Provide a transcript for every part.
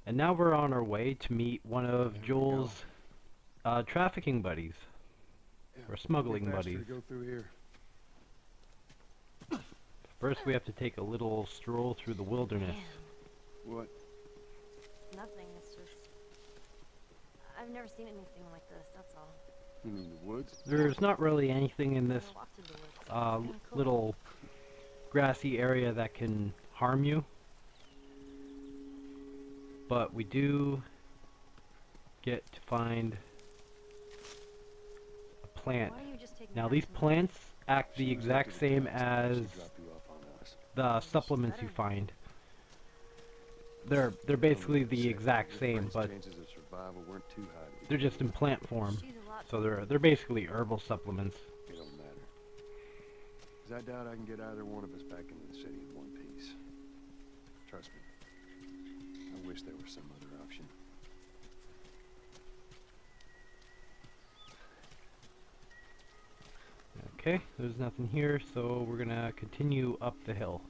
And now we're on our way to meet one of Joel's trafficking buddies, or smuggling buddies. To go through here. First we have to take a little stroll through the wilderness. What? Nothing, it's just... I've never seen anything like this, that's all. You mean the woods? There's not really anything in this I walked in the woods. Kinda cool. little grassy area that can harm you. But we do get to find a plant. Why don't you just take me Now back these to my- plants act the exact same as the supplements you find. They're basically the exact same, but they're just in plant form. She's a lot So they're basically herbal supplements. It don't matter. 'Cause I doubt I can get either one of us back into the city in one piece. Trust me. I wish there was some other option. Okay, there's nothing here, so we're gonna continue up the hill.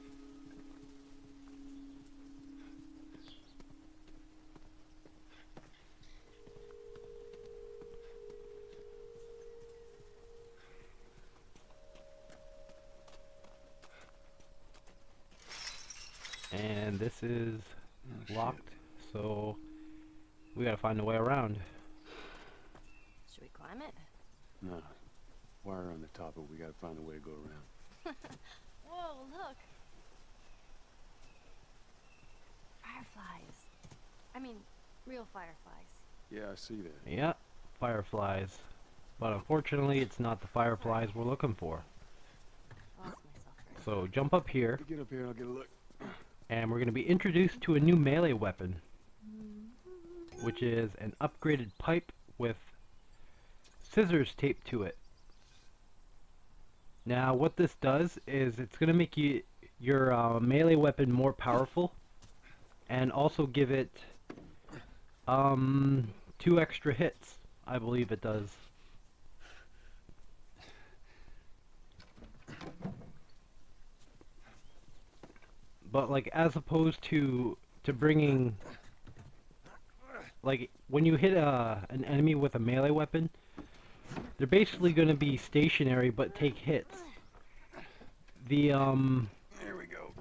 And this is locked, so we gotta find a way around. Should we climb it? No. Wire on the top, but we gotta find a way to go around. Whoa, look! Fireflies. I mean, real fireflies. Yeah, I see that. Yeah, fireflies. But unfortunately, it's not the fireflies we're looking for. Lost myself for a So jump up here, Get up here and I'll get a look. and we're gonna be introduced to a new melee weapon, which is an upgraded pipe with scissors taped to it. Now what this does is it's going to make your melee weapon more powerful, and also give it 2 extra hits, I believe it does. But like, as opposed to bringing, like, when you hit an enemy with a melee weapon, they're basically going to be stationary but take hits. The There we go.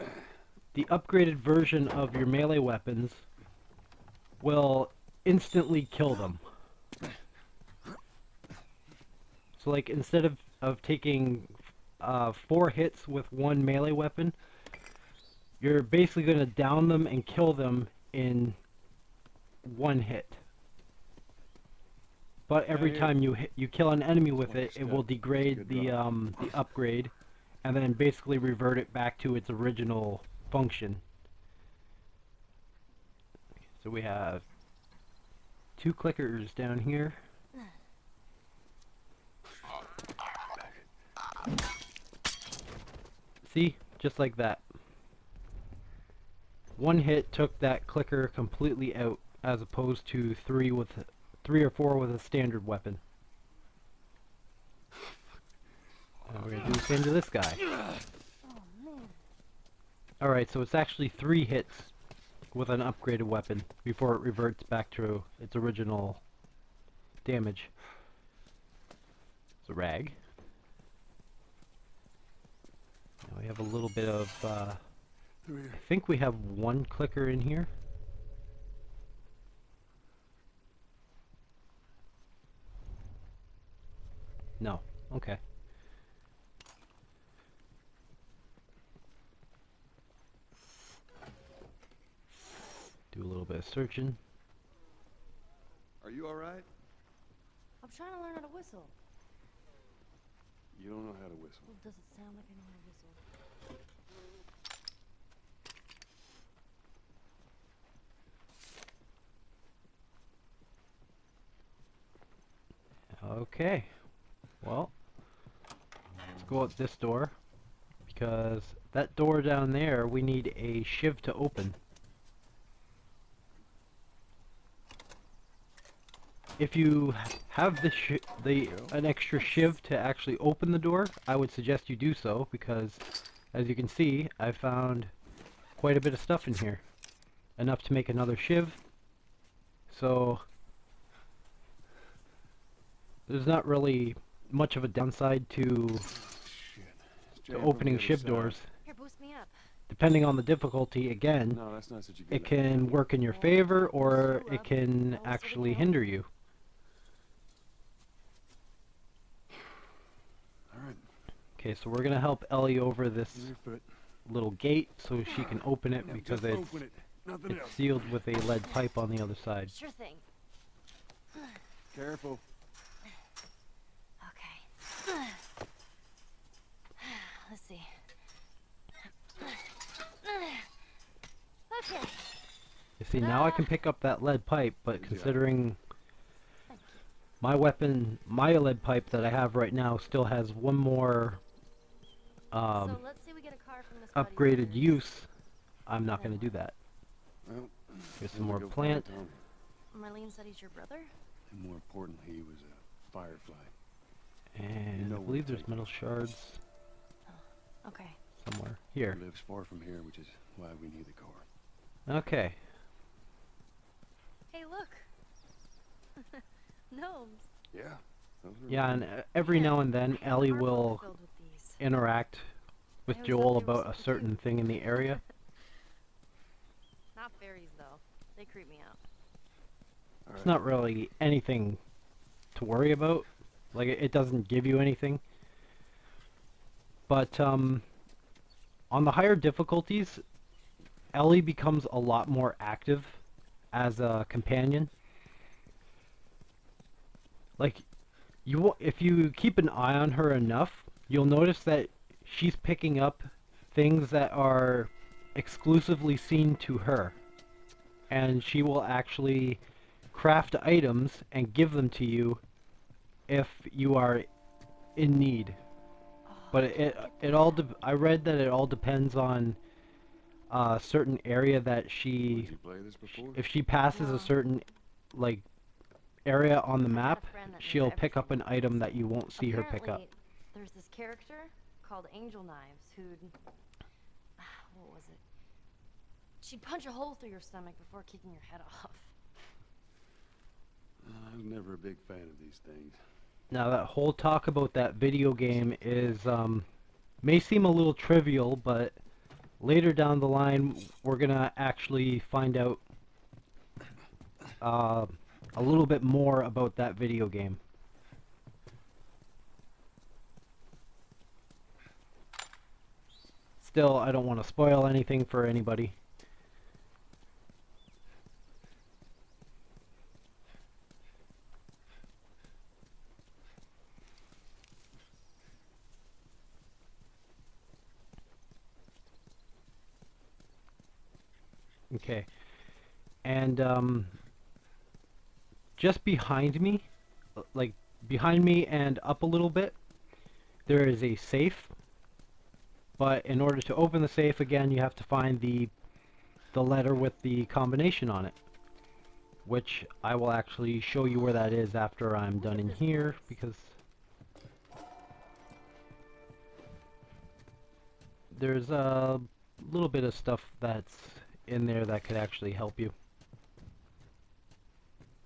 the upgraded version of your melee weapons will instantly kill them. So like, instead of taking 4 hits with one melee weapon, you're basically going to down them and kill them in 1 hit. But every time you kill an enemy with it, it will degrade the upgrade, and then basically revert it back to its original function. So we have 2 clickers down here. See? Just like that. 1 hit took that clicker completely out, as opposed to 3 or 4 with a standard weapon. And we're gonna do the same to this guy. Alright, so it's actually 3 hits with an upgraded weapon before it reverts back to its original damage. It's a rag. Now we have a little bit of, I think we have 1 clicker in here. No. Okay. Do a little bit of searching. Are you alright? I'm trying to learn how to whistle. You don't know how to whistle. Well, does it sound like I know how to whistle? Okay. Well, let's go out this door, because that door down there we need a shiv to open. If you have an extra shiv to actually open the door, I would suggest you do so, because as you can see, I found quite a bit of stuff in here. Enough to make another shiv So there's not really much of a downside to Shit. It's jammed from the opening other ship side. doors. Here, boost me up. Depending on the difficulty, again, No, that's not such a good it can work in your favor or it can actually hinder you. Alright. Okay, so we're gonna help Ellie over this Your foot. little gate so she can open it Now because just open it. Nothing it's else. sealed with a lead pipe on the other side. Sure thing. Careful. Okay. Let's see. Okay. You see, now I can pick up that lead pipe, but considering my weapon, my lead pipe that I have right now still has one more So let's say we get a car from this upgraded use, I'm not going to do that. Well, Here's here some we more go, plant. Tom. Marlene said he's your brother? And more importantly, he was a firefly. And know I where believe to there's take metal shards Okay. somewhere. Here. He lives far from here, which is why we need the car. Okay. Hey, look. Gnomes. Yeah. Those are Yeah, and every now and then Ellie Our boat's will filled with these. interact with I always Joel thought they were about a super certain cute. thing in the area. Not fairies, though. They creep me out. It's not really anything to worry about. Like, it doesn't give you anything. But, on the higher difficulties, Ellie becomes a lot more active as a companion. Like, if you keep an eye on her enough, you'll notice that she's picking up things that are exclusively seen to her. And she will actually craft items and give them to you if you are in need. But I read that it all depends on a certain area that Did she, you play this before? if she passes No. a certain like area on the I had a map, friend that knew she'll pick up an everything. item that you won't see her pick up. Apparently, there's this character called Angel Knives who'd... what was it? She'd punch a hole through your stomach before kicking your head off. I was never a big fan of these things. Now that whole talk about that video game is may seem a little trivial, but later down the line we're gonna actually find out a little bit more about that video game. Still, I don't want to spoil anything for anybody. Okay, and just behind me, like behind me and up a little bit, there is a safe. But in order to open the safe again, you have to find the letter with the combination on it, which I will actually show you where that is after I'm done in here, because there's a little bit of stuff that's in there that could actually help you.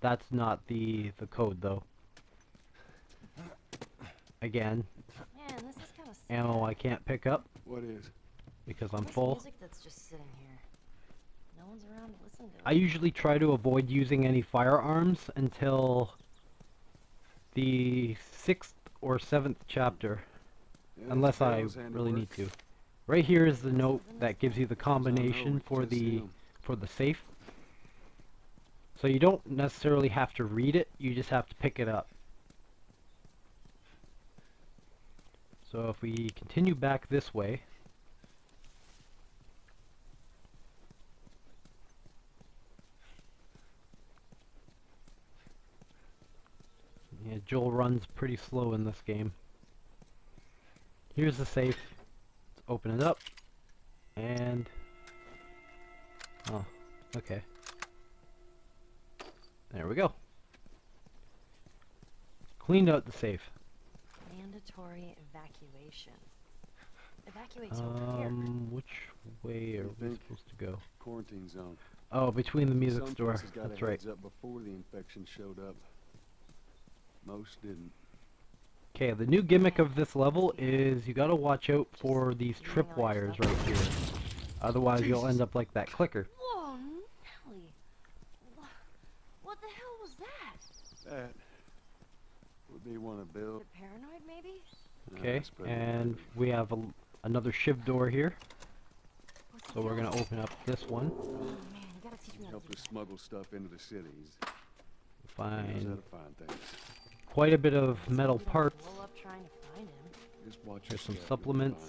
That's not the code though. Again, Man, this is kind of sad. ammo I can't pick up What is? because I'm This full. music that's just sitting here. No one's around to listen to it. I usually try to avoid using any firearms until the 6th or 7th chapter, Yeah, unless I Carol's really handiwork. need to. Right here is the note that gives you the combination for the safe. So you don't necessarily have to read it, you just have to pick it up. So if we continue back this way, yeah, Joel runs pretty slow in this game. Here's the safe. Let's open it up. And... oh, okay. There we go. Cleaned out the safe. Mandatory evacuation. Evacuate to where? Which way are we think? supposed to go? Quarantine zone. Oh, between the music Some store. places got That's a right. heads up before the infection showed up. Most didn't. Okay, the new gimmick of this level is you gotta watch out for these tripwires right here. Otherwise, you'll end up like that clicker. Whoa, Nelly. What the hell was that? That would be one of Bill. The paranoid, maybe? Okay, and we have another shiv door here. What's So we're gonna open up this one. Oh man, you gotta teach me how to Help do us that. smuggle stuff into the cities. He knows how Find to find things. quite a bit of metal We don't parts. blow up trying to find him. Just watch There's some your step, supplements.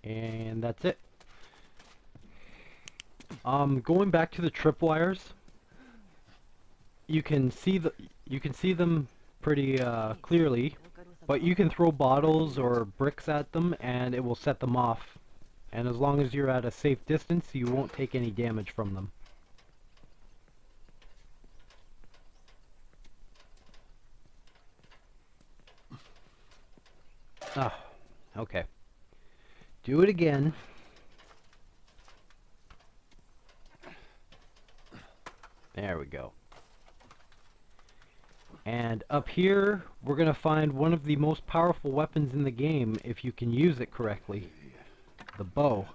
you'll be And that's it. Going back to the tripwires, you can see them pretty clearly, Feel good with a but you can throw bottles or bricks at them and it will set them off. And as long as you're at a safe distance, you won't take any damage from them. Ah, okay. Do it again. There we go. And up here, we're going to find one of the most powerful weapons in the game if you can use it correctly. The bow.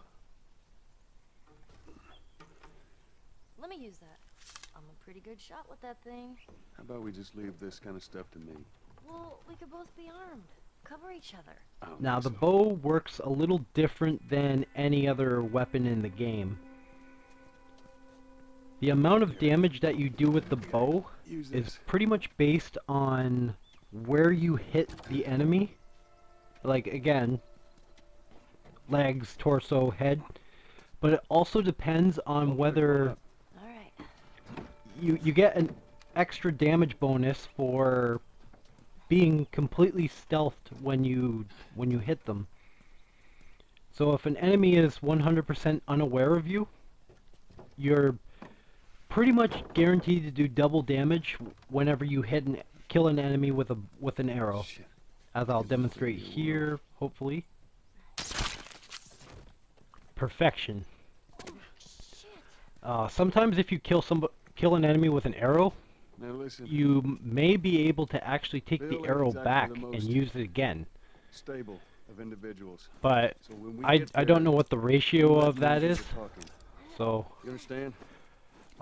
Let me use that. I'm a pretty good shot with that thing. How about we just leave this kind of stuff to me? Well, we could both be armed. Cover each other. I don't Now, think the so. bow works a little different than any other weapon in the game. The amount of damage that you do with the bow Use is this. pretty much based on where you hit the enemy. Like, again, legs, torso, head. But it also depends on whether Alright. you get an extra damage bonus for being completely stealthed when you hit them. So if an enemy is 100% unaware of you, you're pretty much guaranteed to do double damage whenever you kill an enemy with an arrow, Shit. as I'll demonstrate here, hopefully. Perfection. Shit. Sometimes if you kill an enemy with an arrow, Now listen. you may be able to actually take Bill the ain't arrow exactly back the most and use it again. Stable of individuals. But So when we I get don't there, know what the you ratio let of me that do is, the talking. so You understand?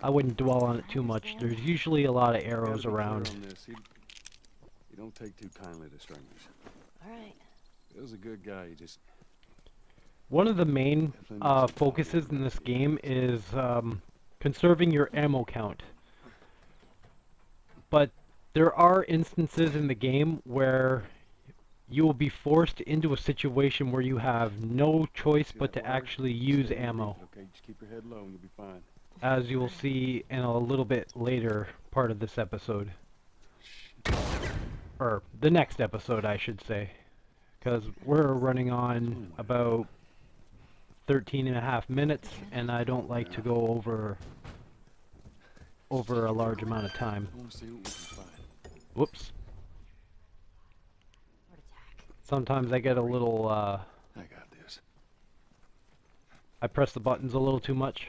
I wouldn't dwell on it too much. There's usually a lot of arrows Gotta be clear around. on this. You don't take too kindly to strangers. Alright. Bill's a good guy. He just One of the main definitely needs some focuses talking. in this game is conserving your ammo count. But there are instances in the game where you will be forced into a situation where you have no choice See but that to wire? actually use Stay ammo, underneath, okay, just keep your head low and you'll be fine. as you will see in a little bit later part of this episode. Or the next episode, I should say. Because we're running on about 13.5 minutes, and I don't like to go over a large amount of time. I want to see what we can find. Whoops. Heart attack. Sometimes I get a little, I got this. I press the buttons a little too much.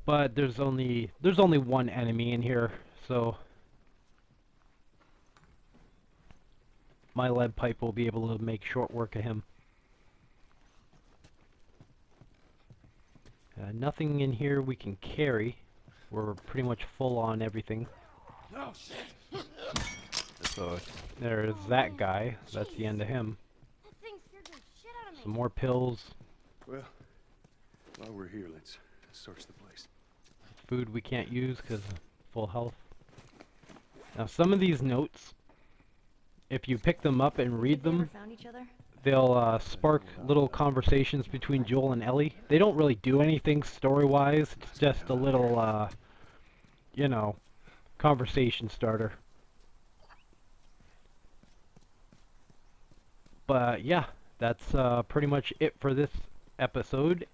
But there's only one enemy in here, so my lead pipe will be able to make short work of him. Nothing in here we can carry. We're pretty much full on everything. Oh shit! So there's that guy. That's the end of him. That thing scared the shit out of me. Some more pills. Well, while we're here, let's search the place. Food we can't use because full health. Now some of these notes, if you pick them up and read Have we them, ever found each other? they'll spark little conversations between Joel and Ellie. They don't really do anything story-wise. It's just a little, you know, conversation starter. But yeah, that's pretty much it for this episode.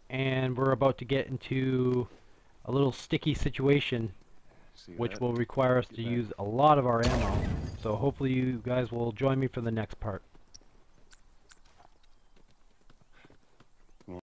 And we're about to get into a little sticky situation, See which that? will require us to Get back. use a lot of our ammo. So hopefully you guys will join me for the next part.